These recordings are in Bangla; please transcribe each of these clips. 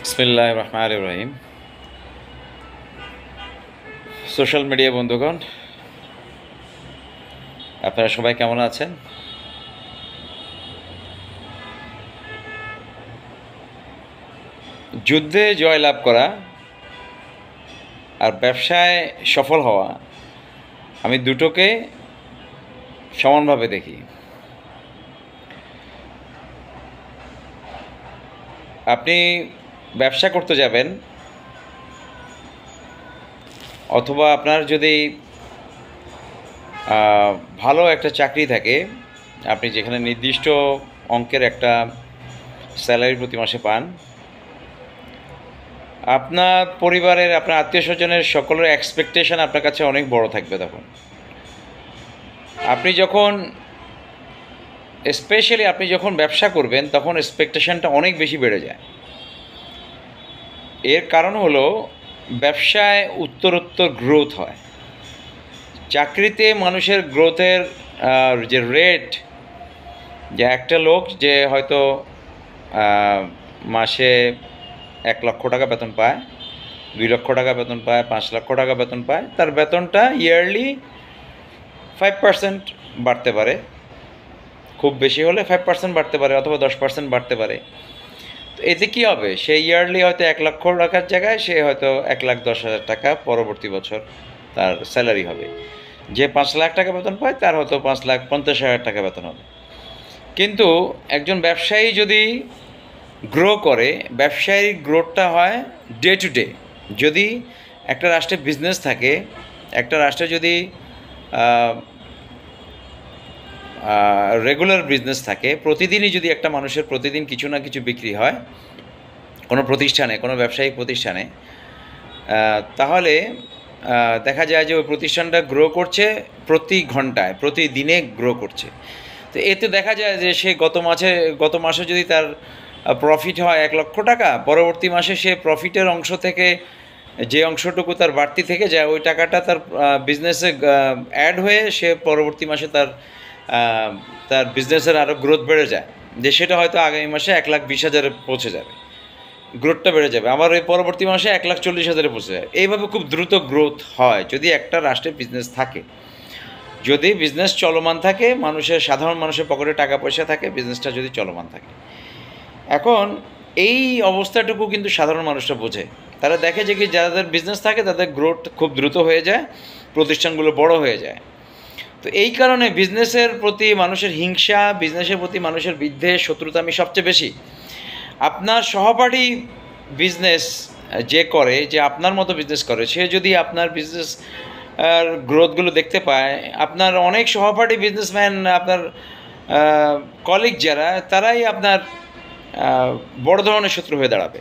বিসমিল্লাহির রহমানির রহিম। সোশ্যাল মিডিয়া বন্ধুগণ, আপনারা সবাই কেমন আছেন? যুদ্ধে জয়লাভ করা আর ব্যবসায় সফল হওয়া, আমি দুটোকে সমানভাবে দেখি। আপনি ব্যবসা করতে যাবেন, অথবা আপনার যদি ভালো একটা চাকরি থাকে, আপনি যেখানে নির্দিষ্ট অঙ্কের একটা স্যালারি প্রতি মাসে পান, আপনার পরিবারের, আপনার আত্মীয় স্বজনের সকলের এক্সপেকটেশন আপনার কাছে অনেক বড় থাকবে। তখন আপনি যখন স্পেশালি আপনি যখন ব্যবসা করবেন, তখন এক্সপেকটেশনটা অনেক বেশি বেড়ে যায়। এর কারণ হলো ব্যবসায় উত্তরোত্তর গ্রোথ হয়। চাকরিতে মানুষের গ্রোথের যে রেট, যে একটা লোক যে হয়তো মাসে 1 লক্ষ টাকা বেতন পায়, 2 লক্ষ টাকা বেতন পায়, 5 লক্ষ টাকা বেতন পায়, তার বেতনটা ইয়ারলি 5% বাড়তে পারে, খুব বেশি হলে 5% বাড়তে পারে, অথবা 10% বাড়তে পারে। তো এতে কী হবে? সে ইয়ারলি হয়তো 1 লক্ষ টাকার জায়গায় সে হয়তো 1,10,000 টাকা পরবর্তী বছর তার স্যালারি হবে। যে 5 লাখ টাকা বেতন পায়, তার হয়তো 5,50,000 টাকা বেতন হবে। কিন্তু একজন ব্যবসায়ী যদি গ্রো করে, ব্যবসায়িক গ্রোথটা হয় ডে টু ডে। যদি একটা রাষ্ট্রে বিজনেস থাকে, একটা রাষ্ট্রে যদি রেগুলার বিজনেস থাকে, প্রতিদিনই যদি একটা মানুষের প্রতিদিন কিছু না কিছু বিক্রি হয় কোনো প্রতিষ্ঠানে, কোনো ব্যবসায়িক প্রতিষ্ঠানে, তাহলে দেখা যায় যে ওই প্রতিষ্ঠানটা গ্রো করছে প্রতি ঘন্টায়, প্রতিদিনে গ্রো করছে। তো এতে দেখা যায় যে সে গত মাসে যদি তার প্রফিট হয় 1 লক্ষ টাকা, পরবর্তী মাসে সে প্রফিটের অংশ থেকে যে অংশটুকু তার বাড়তি থেকে যায়, ওই টাকাটা তার বিজনেসে অ্যাড হয়ে সে পরবর্তী মাসে তার বিজনেসের আরও গ্রোথ বেড়ে যায়, যে সেটা হয়তো আগামী মাসে 1,20,000-এ পৌঁছে যাবে, গ্রোথটা বেড়ে যাবে। আবার এই পরবর্তী মাসে 1,40,000-এ পৌঁছে যায়। এইভাবে খুব দ্রুত গ্রোথ হয় যদি একটা রাষ্ট্রের বিজনেস থাকে। যদি বিজনেস চলমান থাকে, সাধারণ মানুষের পকেটে টাকা পয়সা থাকে, বিজনেসটা যদি চলমান থাকে। এখন এই অবস্থাটুকু কিন্তু সাধারণ মানুষরা বোঝে। তারা দেখে যে কি যাদের বিজনেস থাকে তাদের গ্রোথ খুব দ্রুত হয়ে যায়, প্রতিষ্ঠানগুলো বড় হয়ে যায়। তো এই কারণে বিজনেসের প্রতি মানুষের হিংসা, বিজনেসের প্রতি মানুষের বিদ্বেষ, শত্রুতামি সবচেয়ে বেশি। আপনার সহপাঠী বিজনেস যে করে, যে আপনার মতো বিজনেস করে, সে যদি আপনার বিজনেস আর গ্রোথগুলো দেখতে পায়, আপনার অনেক সহপাঠী বিজনেসম্যান, আপনার কলিগ যারা, তারাই আপনার বড় ধরনের শত্রু হয়ে দাঁড়াবে।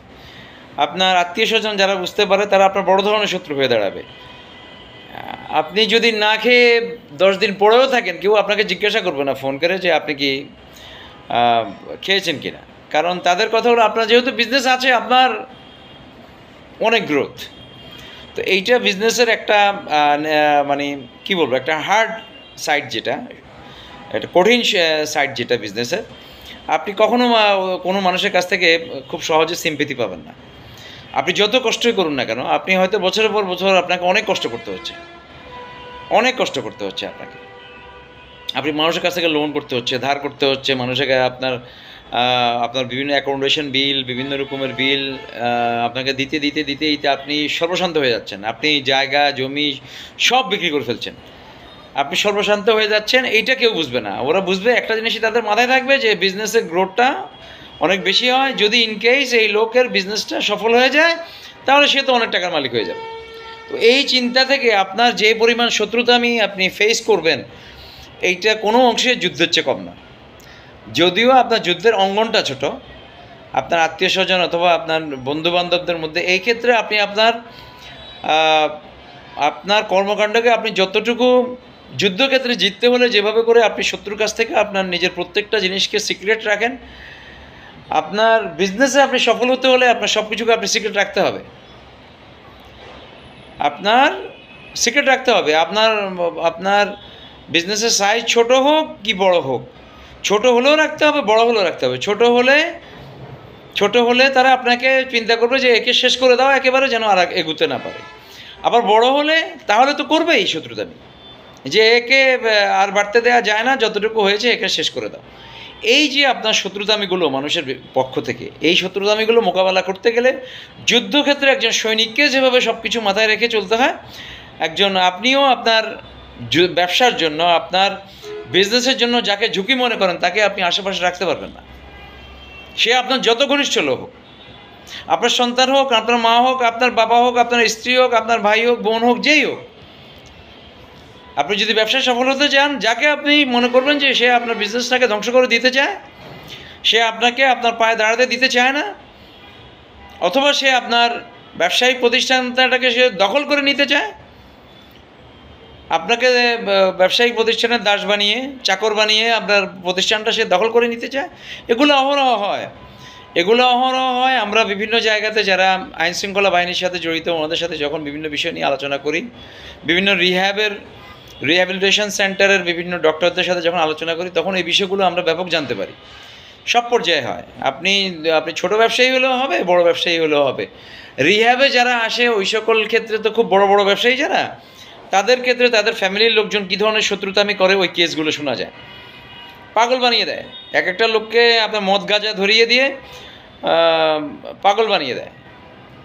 আপনার আত্মীয় স্বজন যারা বুঝতে পারে, তারা আপনার বড় ধরনের শত্রু হয়ে দাঁড়াবে। আপনি যদি না খেয়ে 10 দিন পড়েও থাকেন, কেউ আপনাকে জিজ্ঞাসা করবে না ফোন করে যে আপনি কি খেয়েছেন কি না। কারণ তাদের কথা হলো, আপনার যেহেতু বিজনেস আছে, আপনার অনেক গ্রোথ। তো এইটা বিজনেসের একটা মানে কি বলবো, একটা হার্ড সাইড, যেটা একটা কঠিন সাইড যেটা বিজনেসের। আপনি কখনো কোনো মানুষের কাছ থেকে খুব সহজে সিম্পেথি পাবেন না। আপনি যত কষ্টই করুন না কেন, আপনি হয়তো বছরের পর বছর আপনাকে অনেক কষ্ট করতে হচ্ছে, অনেক কষ্ট করতে হচ্ছে আপনাকে। আপনি মানুষের কাছ থেকে লোন করতে হচ্ছে, ধার করতে হচ্ছে মানুষের কাছে। আপনার বিভিন্ন অ্যাকোমোডেশন বিল, বিভিন্ন রকমের বিল আপনাকে দিতে দিতে দিতে দিতে আপনি সর্বশান্ত হয়ে যাচ্ছেন। আপনি জায়গা জমি সব বিক্রি করে ফেলছেন, আপনি সর্বশান্ত হয়ে যাচ্ছেন। এইটা কেউ বুঝবে না। ওরা বুঝবে একটা জিনিসই তাদের মাথায় থাকবে, যে বিজনেসের গ্রোথটা অনেক বেশি হয়। যদি ইনকেস এই লোকের বিজনেসটা সফল হয়ে যায়, তাহলে সে তো অনেক টাকার মালিক হয়ে যাবে। তো এই চিন্তা থেকে আপনার যে পরিমাণ শত্রুতামি আপনি ফেস করবেন, এইটা কোনো অংশে যুদ্ধের চেয়ে কম না। যদিও আপনার যুদ্ধের অঙ্গনটা ছোট, আপনার আত্মীয় স্বজন অথবা আপনার বন্ধুবান্ধবদের মধ্যে, এই ক্ষেত্রে আপনি আপনার কর্মকাণ্ডকে আপনি যতটুকু যুদ্ধক্ষেত্রে জিততে হলে যেভাবে করে আপনি শত্রুর কাছ থেকে আপনার নিজের প্রত্যেকটা জিনিসকে সিক্রেট রাখেন, আপনার বিজনেসে আপনি সফল হতে হলে আপনার সব কিছুকে আপনি সিক্রেট রাখতে হবে। আপনার সিক্রেট রাখতে হবে। আপনার বিজনেসের সাইজ ছোট হোক কি বড় হোক, ছোট হলেও রাখতে হবে, বড় হলেও রাখতে হবে। ছোট হলে ছোট হলে তারা আপনাকে চিন্তা করবে যে একে শেষ করে দাও একেবারে, যেন আর এগুতে না পারে। আবার বড় হলে তাহলে তো করবেই শত্রুতামি, যে একে আর বাড়তে দেওয়া যায় না, যতটুকু হয়েছে একে শেষ করে দাও। এই যে আপনার শত্রুতামিগুলো মানুষের পক্ষ থেকে, এই শত্রুতামিগুলো মোকাবেলা করতে গেলে যুদ্ধক্ষেত্রে একজন সৈনিককে যেভাবে সব কিছু মাথায় রেখে চলতে হয়, আপনিও আপনার ব্যবসার জন্য, আপনার বিজনেসের জন্য যাকে ঝুঁকি মনে করেন তাকে আপনি আশেপাশে রাখতে পারবেন না। সে আপনার যত ঘনিষ্ঠ লোক হোক, আপনার সন্তান হোক, আপনার মা হোক, আপনার বাবা হোক, আপনার স্ত্রী হোক, আপনার ভাই হোক, বোন হোক, যেই হোক, আপনি যদি ব্যবসায় সফল হতে চান, যাকে আপনি মনে করবেন যে সে আপনার বিজনেসটাকে ধ্বংস করে দিতে চায়, সে আপনাকে আপনার পায়ে দাঁড়াতে দিতে চায় না, অথবা সে আপনার ব্যবসায়িক প্রতিষ্ঠানটাকে সে দখল করে নিতে চায়, আপনাকে ব্যবসায়িক প্রতিষ্ঠানের দাস বানিয়ে, চাকর বানিয়ে আপনার প্রতিষ্ঠানটা সে দখল করে নিতে চায়, এগুলো অহরহ হয়। আমরা বিভিন্ন জায়গাতে যারা আইন শৃঙ্খলা বাহিনীর সাথে জড়িত, ওনাদের সাথে যখন বিভিন্ন বিষয় নিয়ে আলোচনা করি, বিভিন্ন রিহ্যাবিলিটেশন সেন্টারের বিভিন্ন ডক্টরদের সাথে যখন আলোচনা করি, তখন এই বিষয়গুলো আমরা ব্যাপক জানতে পারি। সব পর্যায়ে হয়। আপনি ছোট ব্যবসায়ী হলেও হবে, বড় ব্যবসায়ী হলেও হবে। রিহ্যাবে যারা আসে ওই সকল ক্ষেত্রে তো খুব বড় বড় ব্যবসায়ী যারা, তাদের ক্ষেত্রে তাদের ফ্যামিলির লোকজন কী ধরনের শত্রুতামি করে ওই কেসগুলো শোনা যায়। পাগল বানিয়ে দেয়, এক একটা লোককে আপনার মদ গাঁজা ধরিয়ে দিয়ে পাগল বানিয়ে দেয়,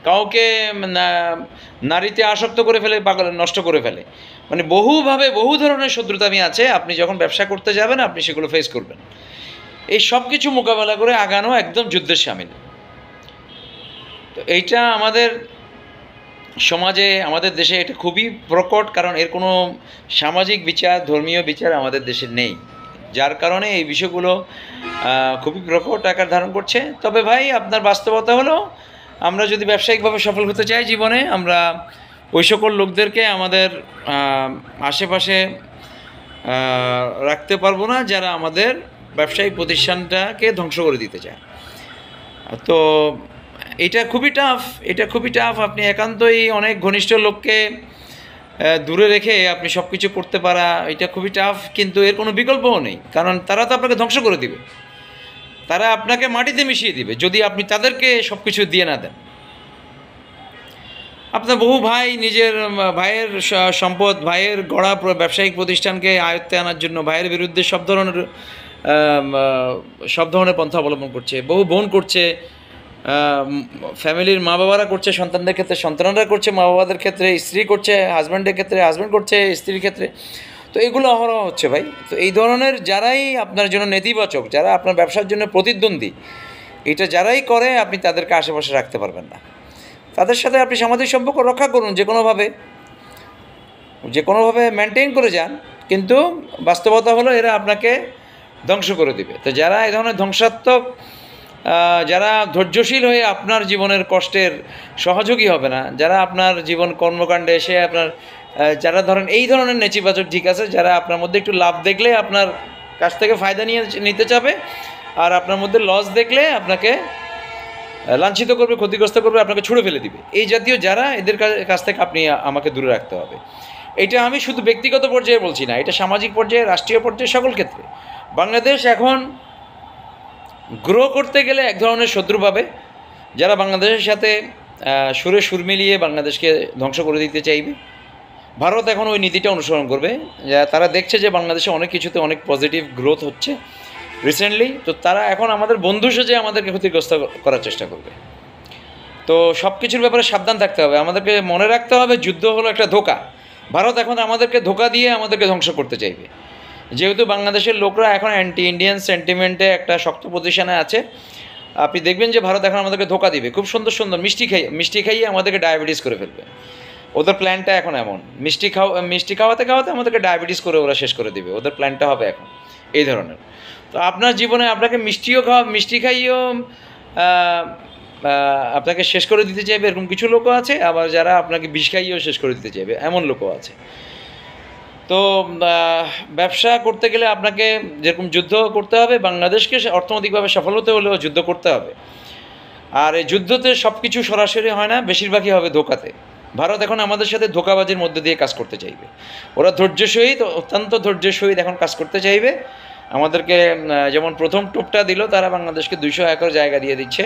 কাউকে নারীতে আসক্ত করে ফেলে, পাগল নষ্ট করে ফেলে। মানে বহুভাবে বহু ধরনের শত্রুতামি আছে। আপনি যখন ব্যবসা করতে যাবেন আপনি সেগুলো ফেস করবেন। এই সব কিছু মোকাবেলা করে আগানো একদম যুদ্ধের শামিল। তো এইটা আমাদের সমাজে, আমাদের দেশে এটা খুবই প্রকট, কারণ এর কোনো সামাজিক বিচার, ধর্মীয় বিচার আমাদের দেশে নেই, যার কারণে এই বিষয়গুলো খুবই প্রকট আকার ধারণ করছে। তবে ভাই, আপনার বাস্তবতা হলো, আমরা যদি ব্যবসায়িকভাবে সফল হতে চাই জীবনে, আমরা ওই সকল লোকদেরকে আমাদের আশেপাশে রাখতে পারবো না যারা আমাদের ব্যবসায়িক প্রতিষ্ঠানটাকে ধ্বংস করে দিতে চায়। তো এটা খুবই টাফ। আপনি একান্তই অনেক ঘনিষ্ঠ লোককে দূরে রেখে আপনি সব কিছু করতে পারা, এটা খুবই টাফ। কিন্তু এর কোনো বিকল্পও নেই, কারণ তারা তো আপনাকে ধ্বংস করে দিবে, তারা আপনাকে মাটিতে মিশিয়ে দিবে যদি আপনি তাদেরকে সব কিছু দিয়ে না দেন। আপনার বহু ভাই নিজের ভাইয়ের সম্পদ, ভাইয়ের গড়া ব্যবসায়িক প্রতিষ্ঠানকে আয়ত্তে আনার জন্য ভাইয়ের বিরুদ্ধে সব ধরনের পন্থা অবলম্বন করছে। বহু বোন করছে, ফ্যামিলির মা বাবারা করছে, সন্তানদের ক্ষেত্রে সন্তানরা করছে, মা বাবাদের ক্ষেত্রে স্ত্রী করছে, হাজব্যান্ডের ক্ষেত্রে হাজব্যান্ড করছে স্ত্রীর ক্ষেত্রে। তো এগুলো অহরহ হচ্ছে ভাই। তো এই ধরনের যারাই আপনার জন্য নেতিবাচক, যারা আপনার ব্যবসার জন্য প্রতিদ্বন্দ্বী, এটা যারাই করে আপনি তাদেরকে আশেপাশে রাখতে পারবেন না। তাদের সাথে আপনি সামাজিক সম্পর্ক রক্ষা করুন, যে কোনোভাবে মেনটেন করে যান, কিন্তু বাস্তবতা হলো এরা আপনাকে ধ্বংস করে দিবে। তো যারা এই ধরনের ধ্বংসাত্মক, যারা ধৈর্যশীল হয়ে আপনার জীবনের কষ্টের সহযোগী হবে না, যারা আপনার জীবন কর্মকাণ্ডে এসে যারা ধরেন এই ধরনের নেতিবাচক দিক আছে, যারা আপনার মধ্যে একটু লাভ দেখলে আপনার কাছ থেকে ফায়দা নিতে চাবে, আর আপনার মধ্যে লস দেখলে আপনাকে লাঞ্ছিত করবে, ক্ষতিগ্রস্ত করবে, আপনাকে ছুঁড়ে ফেলে দিবে, এই জাতীয় যারা, এদের কাছ থেকে আমাকে দূরে রাখতে হবে। এটা আমি শুধু ব্যক্তিগত পর্যায়ে বলছি না, এটা সামাজিক পর্যায়ে, রাষ্ট্রীয় পর্যায়ে, সকল ক্ষেত্রে। বাংলাদেশ এখন গ্রো করতে গেলে এক ধরনের শত্রু পাবে, যারা বাংলাদেশের সাথে সুরে সুর মিলিয়ে বাংলাদেশকে ধ্বংস করে দিতে চাইবে। ভারত এখন ওই নীতিটা অনুসরণ করবে, তারা দেখছে যে বাংলাদেশে অনেক কিছুতে অনেক পজিটিভ গ্রোথ হচ্ছে রিসেন্টলি। তো তারা এখন আমাদের বন্ধু সেজে আমাদেরকে ক্ষতিগ্রস্ত করার চেষ্টা করবে। তো সব কিছুর ব্যাপারে সাবধান থাকতে হবে। আমাদেরকে মনে রাখতে হবে যুদ্ধ হলো একটা ধোঁকা। ভারত এখন আমাদেরকে ধোঁকা দিয়ে আমাদেরকে ধ্বংস করতে চাইবে। যেহেতু বাংলাদেশের লোকরা এখন অ্যান্টি ইন্ডিয়ান সেন্টিমেন্টে একটা শক্ত পজিশনে আছে, আপনি দেখবেন যে ভারত এখন আমাদেরকে ধোঁকা দিবে, খুব সুন্দর সুন্দর মিষ্টি খাইয়ে আমাদেরকে ডায়াবেটিস করে ফেলবে। ওদের প্ল্যানটা এখন এমন, মিষ্টি খাওয়াতে আমাদেরকে ডায়াবেটিস করে ওরা শেষ করে দিবে। ওদের প্ল্যানটা হবে এখন এই ধরনের। তো আপনার জীবনে আপনাকে মিষ্টি খাইয়েও আপনাকে শেষ করে দিতে চাইবে, এরকম কিছু লোকও আছে। আবার যারা আপনাকে বিষ খাইয়েও শেষ করে দিতে চাইবে, এমন লোকও আছে। তো ব্যবসা করতে গেলে আপনাকে যেরকম যুদ্ধ করতে হবে, বাংলাদেশকে অর্থনৈতিকভাবে সফল হতে হলেও যুদ্ধ করতে হবে। আর এই যুদ্ধতে সব কিছু সরাসরি হয় না, বেশিরভাগই হবে ধোঁকাতে। ভারত এখন আমাদের সাথে ধোঁকাবাজির মধ্যে দিয়ে কাজ করতে চাইবে। ওরা অত্যন্ত ধৈর্য সহিত এখন কাজ করতে চাইবে। আমাদেরকে যেমন প্রথম টোপটা দিল, তারা বাংলাদেশকে 200 একর জায়গা দিয়ে দিচ্ছে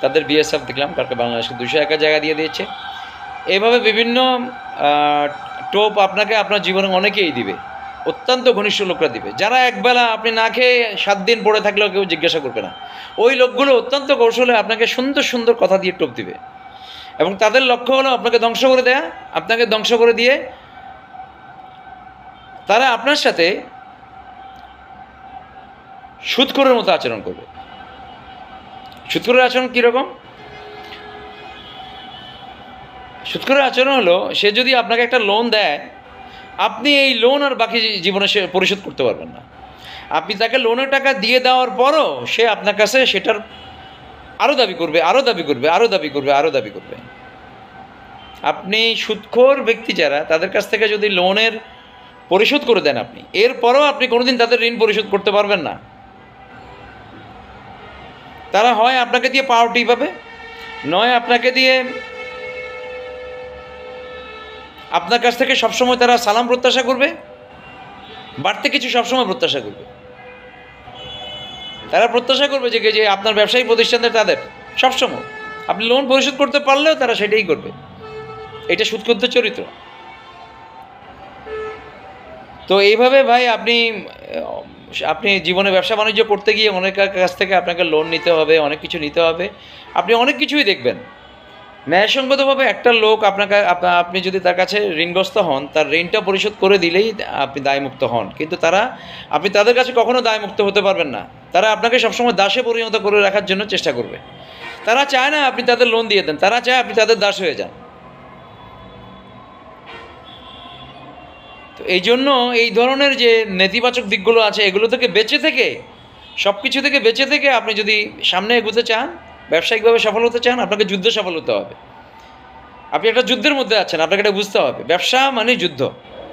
তাদের বিএসএফ দেখলাম কালকে বাংলাদেশকে 200 একর জায়গা দিয়ে দিয়েছে। এইভাবে বিভিন্ন টোপ আপনাকে আপনার জীবনে অনেকেই দিবে, অত্যন্ত ঘনিষ্ঠ লোকরা দিবে, যারা একবেলা আপনি না খেয়ে 7 দিন পড়ে থাকলেও কেউ জিজ্ঞাসা করবে না। ওই লোকগুলো অত্যন্ত কৌশলে আপনাকে সুন্দর সুন্দর কথা দিয়ে টোপ দিবে, এবং তাদের লক্ষ্য হলো আপনাকে ধ্বংস করে দেয়া। আপনাকে ধ্বংস করে দিয়ে তারা আপনার সাথে সুদখোরের মতো আচরণ করবে। সুদখোরের আচরণ কীরকম? সুদখোরের আচরণ হলো, সে যদি আপনাকে একটা লোন দেয়, আপনি এই লোন আর বাকি জীবনে সে পরিশোধ করতে পারবেন না। আপনি তাকে লোনের টাকা দিয়ে দেওয়ার পরও সে আপনার কাছে সেটার আরও দাবি করবে, আরও দাবি করবে, আরও দাবি করবে, আরও দাবি করবে। আপনি সুদখোর ব্যক্তি যারা, তাদের কাছ থেকে যদি লোনের পরিশোধ করে দেন আপনি, এরপরও আপনি কোনোদিন তাদের ঋণ পরিশোধ করতে পারবেন না। তারা হয় আপনাকে দিয়ে পাওয়ারটি পাবে, নয় আপনাকে দিয়ে আপনার কাছ থেকে সবসময় তারা সালাম প্রত্যাশা করবে, বাড়তে কিছু সবসময় প্রত্যাশা করবে। তারা প্রত্যাশা করবে যে আপনার ব্যবসায়ী প্রতিষ্ঠানদের তাদের সবসময় আপনি লোন পরিশোধ করতে পারলেও তারা সেটাই করবে। এটা সুদখোরদের চরিত্র। তো এইভাবে ভাই আপনি জীবনে ব্যবসা বাণিজ্য করতে গিয়ে অনেকের কাছ থেকে আপনাকে লোন নিতে হবে, অনেক কিছু নিতে হবে। আপনি অনেক কিছুই দেখবেন। ন্যায়সঙ্গতভাবে একটা লোক আপনি যদি তার কাছে ঋণগ্রস্ত হন, তার ঋণটা পরিশোধ করে দিলেই আপনি দায়মুক্ত হন। কিন্তু আপনি তাদের কাছে কখনো দায়মুক্ত হতে পারবেন না। তারা আপনাকে সবসময় দাসে পরিণত করে রাখার জন্য চেষ্টা করবে। তারা চায় না আপনি তাদের লোন দিয়ে দেন, তারা চায় আপনি তাদের দাস হয়ে যান। তো এই জন্য এই ধরনের যে নেতিবাচক দিকগুলো আছে, এগুলো থেকে বেঁচে থেকে, সব কিছু থেকে বেঁচে থেকে আপনি যদি সামনে এগোতে চান, ব্যবসায়িকভাবে সফল হতে চান, আপনাকে যুদ্ধে সফল হতে হবে। আপনি একটা যুদ্ধের মধ্যে আছেন, আপনাকে এটা বুঝতে হবে। ব্যবসা মানে যুদ্ধ,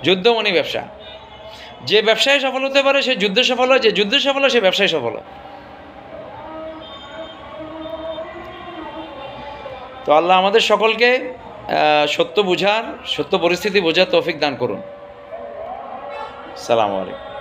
যুদ্ধ মানে ব্যবসা। যে ব্যবসায় সফল হতে পারে সে যুদ্ধে সফল হয়, যে যুদ্ধে সফল হয় সে ব্যবসায় সফল হয়। তো আল্লাহ আমাদের সকলকে সত্য পরিস্থিতি বোঝার তৌফিক দান করুন। সালামু আলাইকুম।